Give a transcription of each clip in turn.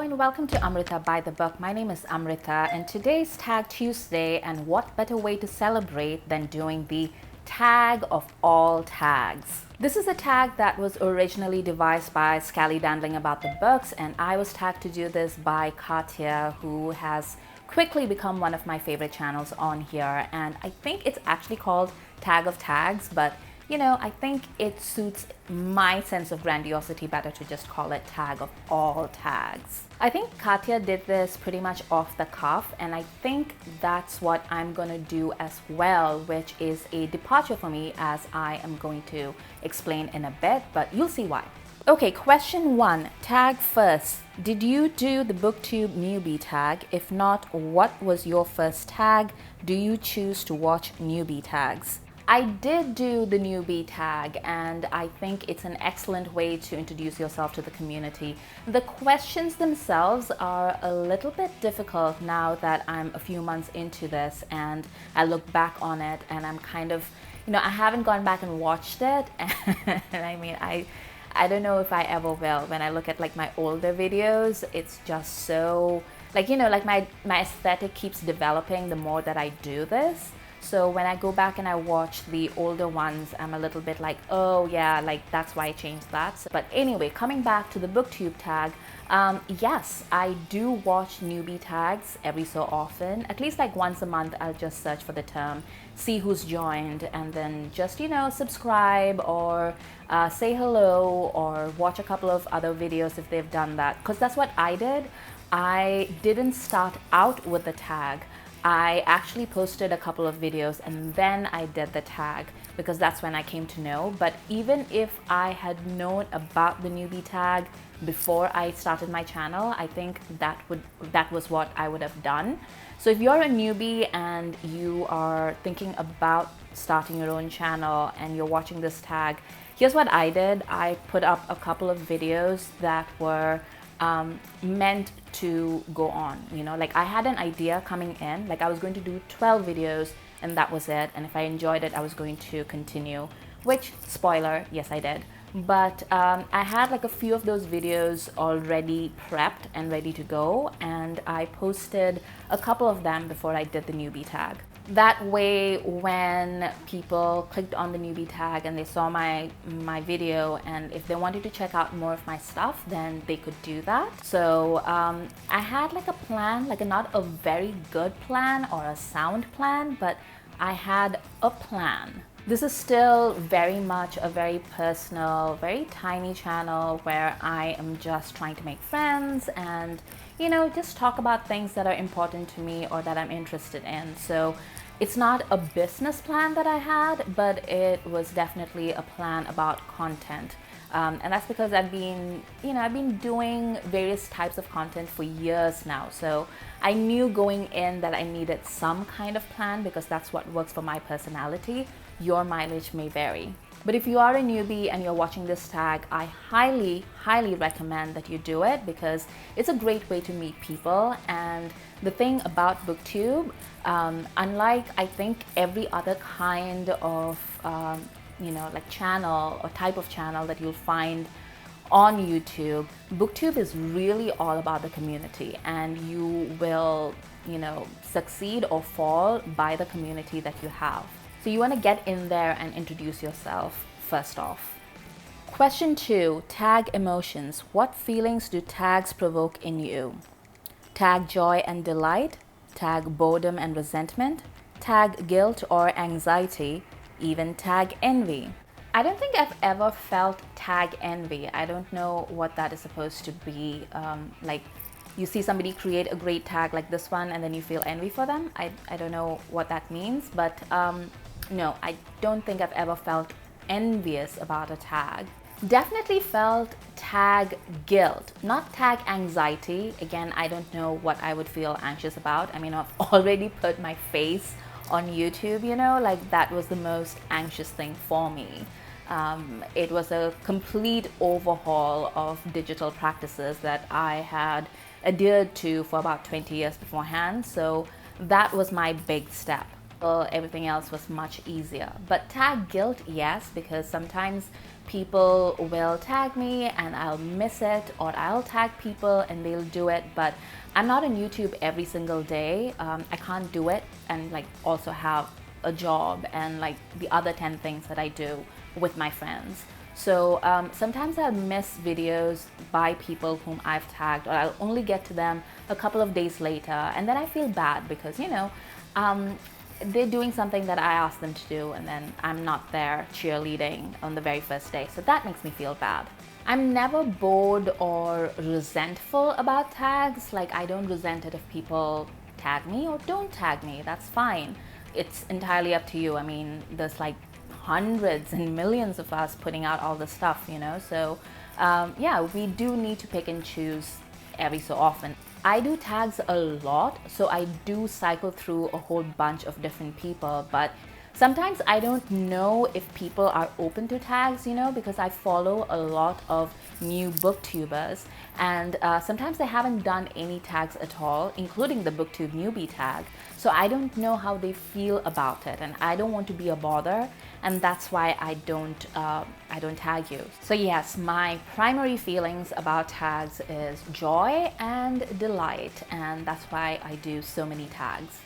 and welcome to Amrita by the Book. My name is Amrita and today's Tag Tuesday, and what better way to celebrate than doing the tag of all tags. This is a tag that was originally devised by Scally Dandling About the Books, and I was tagged to do this by Katya, who has quickly become one of my favorite channels on here. And I think it's actually called Tag of Tags, but you know, I think it suits my sense of grandiosity better to just call it Tag of All Tags. I think Katya did this pretty much off the cuff, and I think that's what I'm gonna do as well, which is a departure for me, as I am going to explain in a bit, but you'll see why. Okay, question 1, tag first. Did you do the Booktube Newbie Tag? If not, what was your first tag? Do you choose to watch Newbie Tags? I did do the Newbie Tag, and I think it's an excellent way to introduce yourself to the community. The questions themselves are a little bit difficult now that I'm a few months into this, and I look back on it and I'm kind of, you know, I haven't gone back and watched it, and I mean, I don't know if I ever will. When I look at like my older videos, it's just so, like, you know, like my aesthetic keeps developing the more that I do this. So when I go back and I watch the older ones, I'm a little bit like, oh yeah, like that's why I changed that. But anyway, coming back to the Booktube tag, yes, I do watch Newbie Tags every so often. At least like once a month, I'll just search for the term, see who's joined, and then just, you know, subscribe or say hello or watch a couple of other videos if they've done that. Because that's what I did. I didn't start out with the tag. I actually posted a couple of videos and then I did the tag because that's when I came to know. But even if I had known about the Newbie Tag before I started my channel, I think that was what I would have done. So if you're a newbie and you are thinking about starting your own channel and you're watching this tag, here's what I did. I put up a couple of videos that were meant to go on, you know, like I had an idea coming in, like I was going to do 12 videos and that was it, and if I enjoyed it I was going to continue, which, spoiler, yes I did. But I had like a few of those videos already prepped and ready to go, and I posted a couple of them before I did the Newbie Tag. That way, when people clicked on the Newbie Tag and they saw my video, and if they wanted to check out more of my stuff, then they could do that. So I had like a plan, like not a very good plan or a sound plan, but I had a plan. This is still very much a very personal, very tiny channel where I am just trying to make friends and, you know, just talk about things that are important to me or that I'm interested in. So it's not a business plan that I had, but it was definitely a plan about content. And that's because I've been doing various types of content for years now. So I knew going in that I needed some kind of plan because that's what works for my personality. Your mileage may vary. But if you are a newbie and you're watching this tag, I highly, highly recommend that you do it because it's a great way to meet people. And the thing about Booktube, unlike I think every other kind of you know, like channel or type of channel that you'll find on YouTube, Booktube is really all about the community, and you will, you know, succeed or fall by the community that you have. So you want to get in there and introduce yourself first off. Question 2, tag emotions. What feelings do tags provoke in you? Tag joy and delight, tag boredom and resentment, tag guilt or anxiety, even tag envy. I don't think I've ever felt tag envy. I don't know what that is supposed to be. Like you see somebody create a great tag like this one and then you feel envy for them. I don't know what that means, but no, I don't think I've ever felt envious about a tag. Definitely felt tag guilt, not tag anxiety. Again, I don't know what I would feel anxious about. I mean, I've already put my face on YouTube, you know, like that was the most anxious thing for me. It was a complete overhaul of digital practices that I had adhered to for about 20 years beforehand. So that was my big step. Everything else was much easier. But tag guilt, yes, because sometimes people will tag me and I'll miss it, or I'll tag people and they'll do it, but I'm not on YouTube every single day. I can't do it and like also have a job and like the other 10 things that I do with my friends. So sometimes I'll miss videos by people whom I've tagged, or I'll only get to them a couple of days later, and then I feel bad because, you know, they're doing something that I asked them to do and then I'm not there cheerleading on the very first day. So that makes me feel bad. I'm never bored or resentful about tags. Like, I don't resent it if people tag me or don't tag me. That's fine. It's entirely up to you. I mean, there's like hundreds and millions of us putting out all this stuff, you know. So yeah, we do need to pick and choose every so often. I do tags a lot, so I do cycle through a whole bunch of different people, but sometimes I don't know if people are open to tags, you know, because I follow a lot of new booktubers, and sometimes they haven't done any tags at all, including the Booktube Newbie Tag. So I don't know how they feel about it, and I don't want to be a bother, and that's why I don't tag you. So yes, my primary feelings about tags is joy and delight, and that's why I do so many tags.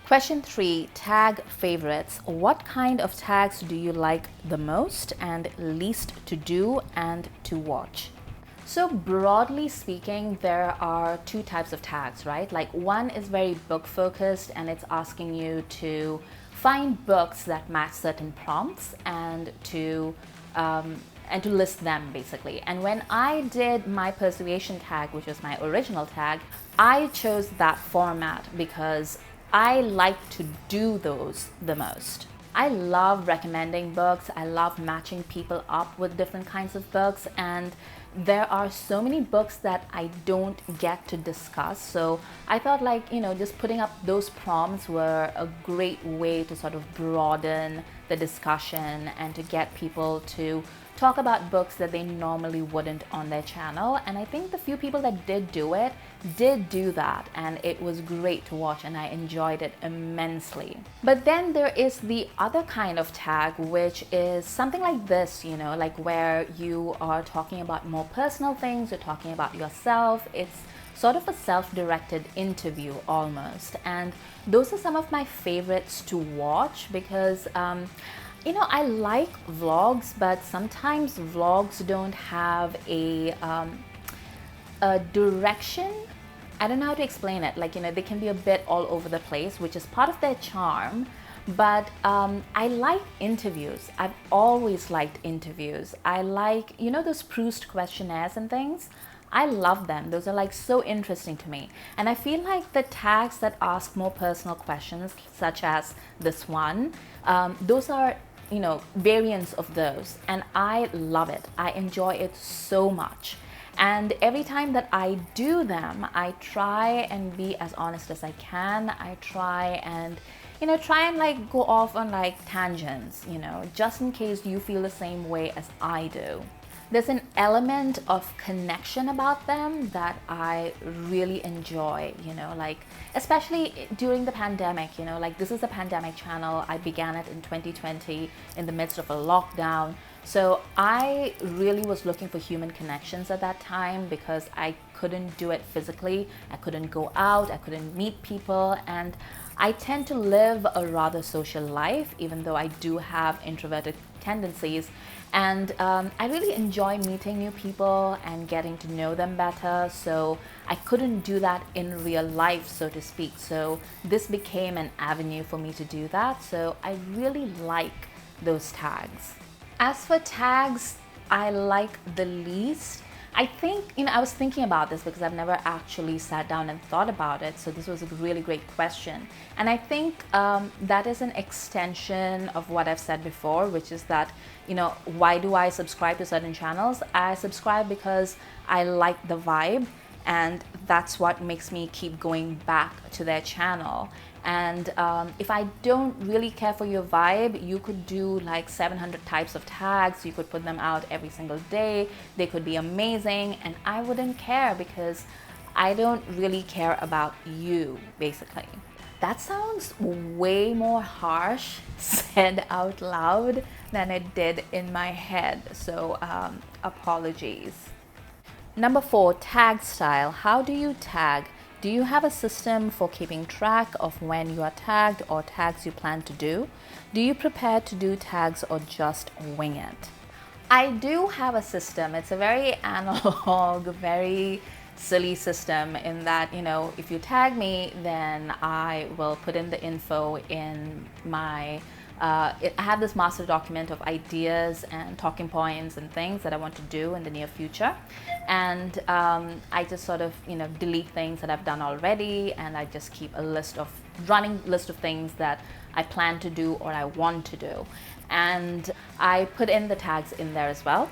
Question 3, tag favorites. What kind of tags do you like the most and least to do and to watch? So broadly speaking, there are 2 types of tags, right? Like, one is very book focused and it's asking you to find books that match certain prompts and to list them basically. And when I did my persuasion tag, which was my original tag, I chose that format because I like to do those the most. I love recommending books. I love matching people up with different kinds of books, and there are so many books that I don't get to discuss. So I thought, like, you know, just putting up those prompts were a great way to sort of broaden the discussion and to get people to talk about books that they normally wouldn't on their channel. And I think the few people that did do that, and it was great to watch and I enjoyed it immensely. But then there is the other kind of tag, which is something like this, you know, like where you are talking about more personal things, you're talking about yourself. It's sort of a self-directed interview almost, and those are some of my favorites to watch because you know, I like vlogs, but sometimes vlogs don't have a direction. I don't know how to explain it. Like, you know, they can be a bit all over the place, which is part of their charm. But I like interviews. I've always liked interviews. I like, you know, those Proust questionnaires and things. I love them. Those are like so interesting to me. And I feel like the tags that ask more personal questions, such as this one, those are, you know, variants of those, and I love it. I enjoy it so much, and every time that I do them, I try and be as honest as I can. I try and, you know, like go off on like tangents, you know, just in case you feel the same way as I do. There's an element of connection about them that I really enjoy, you know, like especially during the pandemic, you know, like this is a pandemic channel. I began it in 2020 in the midst of a lockdown. So I really was looking for human connections at that time because I couldn't do it physically. I couldn't go out, I couldn't meet people, and I tend to live a rather social life, even though I do have introverted tendencies. And I really enjoy meeting new people and getting to know them better. So I couldn't do that in real life, so to speak. So this became an avenue for me to do that. So I really like those tags. As for tags I like the least, I think, you know, I was thinking about this because I've never actually sat down and thought about it. So this was a really great question. And I think that is an extension of what I've said before, which is that, you know, why do I subscribe to certain channels? I subscribe because I like the vibe, and that's what makes me keep going back to their channel. And if I don't really care for your vibe, you could do like 700 types of tags. You could put them out every single day. They could be amazing, and I wouldn't care because I don't really care about you, basically. That sounds way more harsh said out loud than it did in my head. So apologies. Number 4, tag style. How do you tag? Do you have a system for keeping track of when you are tagged or tags you plan to do? Do you prepare to do tags or just wing it? I do have a system. It's a very analog, very silly system in that, if you tag me, then I will put in the info in my I have this master document of ideas and talking points and things that I want to do in the near future, and I just sort of delete things that I've done already, and I just keep a running list of things that I plan to do or I want to do, and I put in the tags in there as well.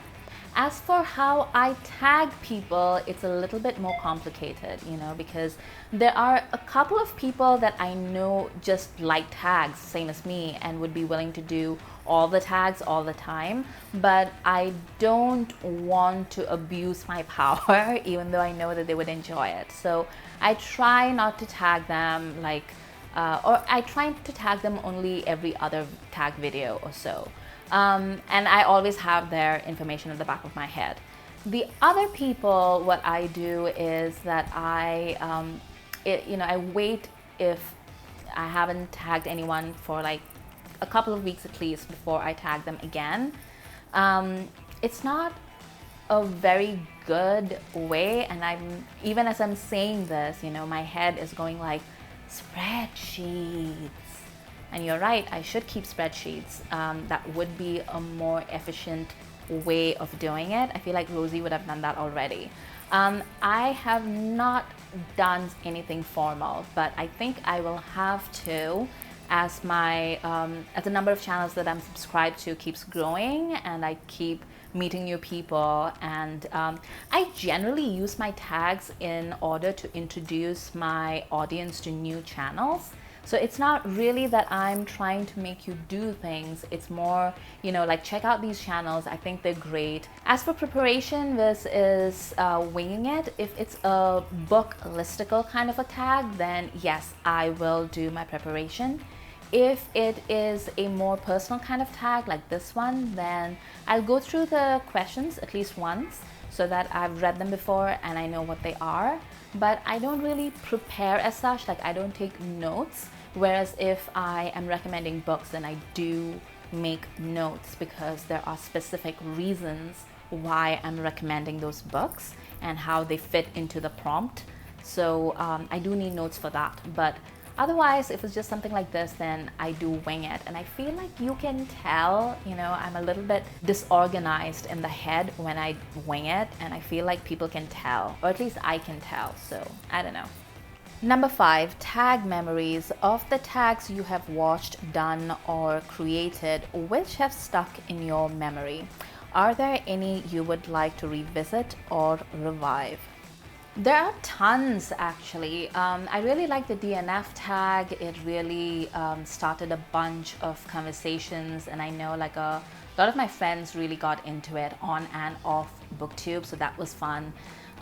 As for how I tag people, it's a little bit more complicated, because there are a couple of people that I know just like tags, same as me, and would be willing to do all the tags all the time. But I don't want to abuse my power, even though I know that they would enjoy it. So I try not to tag them or I try to tag them only every other tag video or so. And I always have their information in the back of my head. The other people, what I do is that I wait if I haven't tagged anyone for like a couple of weeks at least before I tag them again. It's not a very good way, and even as I'm saying this, my head is going like, spreadsheets. And you're right, I should keep spreadsheets. That would be a more efficient way of doing it. I feel like Rosie would have done that already. I have not done anything formal, but I think I will have to as the number of channels that I'm subscribed to keeps growing and I keep meeting new people, and I generally use my tags in order to introduce my audience to new channels. So it's not really that I'm trying to make you do things. It's more, like check out these channels. I think they're great. As for preparation, this is winging it. If it's a book listicle kind of a tag, then yes, I will do my preparation. If it is a more personal kind of tag like this one, then I'll go through the questions at least once so that I've read them before and I know what they are. But I don't really prepare as such, like I don't take notes. Whereas if I am recommending books, then I do make notes because there are specific reasons why I'm recommending those books and how they fit into the prompt. So I do need notes for that. But otherwise, if it's just something like this, then I do wing it. And I feel like you can tell, I'm a little bit disorganized in the head when I wing it. And I feel like people can tell, or at least I can tell. So I don't know. Number 5, tag memories. Of the tags you have watched, done, or created, which have stuck in your memory? Are there any you would like to revisit or revive? There are tons actually. I really like the DNF tag. It really started a bunch of conversations, and I know like a lot of my friends really got into it on and off Booktube, so that was fun.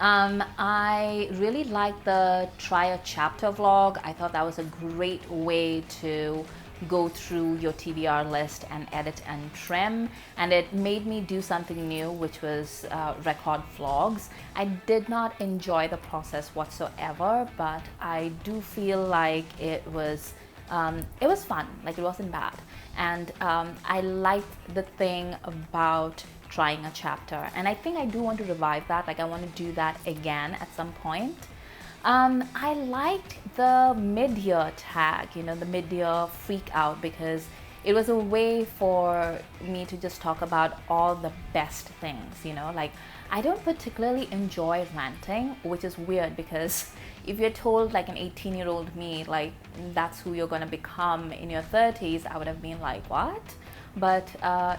I really like the try a chapter vlog. I thought that was a great way to go through your TBR list and edit and trim, and it made me do something new, which was record vlogs. I did not enjoy the process whatsoever, but I do feel like it was fun, like it wasn't bad. And I liked the thing about trying a chapter, and I think I do want to revive that. Like I want to do that again at some point. I liked the mid-year tag, the mid-year freak out, because it was a way for me to just talk about all the best things, like I don't particularly enjoy ranting, which is weird because if you're told like an 18-year-old me, like that's who you're going to become in your 30s, I would have been like, what? But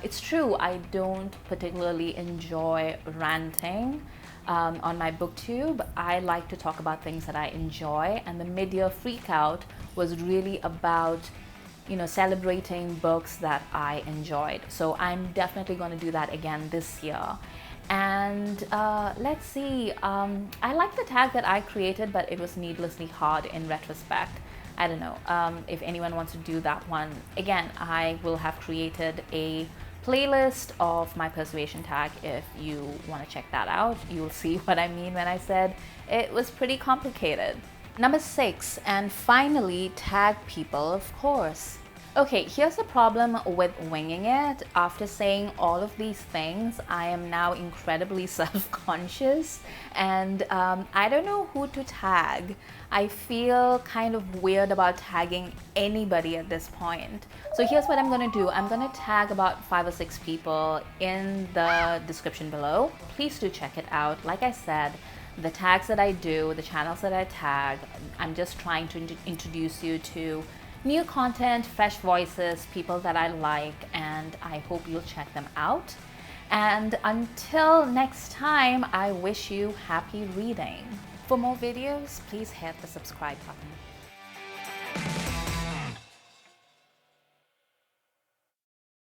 it's true, I don't particularly enjoy ranting on my Booktube. I like to talk about things that I enjoy, and the mid-year freakout was really about celebrating books that I enjoyed. So I'm definitely going to do that again this year. And let's see, I like the tag that I created, but it was needlessly hard in retrospect. I don't know. If anyone wants to do that one, again, I will have created a playlist of my persuasion tag. If you want to check that out, you'll see what I mean when I said it was pretty complicated. Number 6, and finally, tag people, of course. Okay, here's the problem with winging it. After saying all of these things, I am now incredibly self-conscious, and I don't know who to tag. I feel kind of weird about tagging anybody at this point. So here's what I'm gonna do. I'm gonna tag about 5 or 6 people in the description below. Please do check it out. Like I said, the tags that I do, the channels that I tag, I'm just trying to introduce you to new content, fresh voices, people that I like, and I hope you'll check them out. And until next time, I wish you happy reading. For more videos, please hit the subscribe button.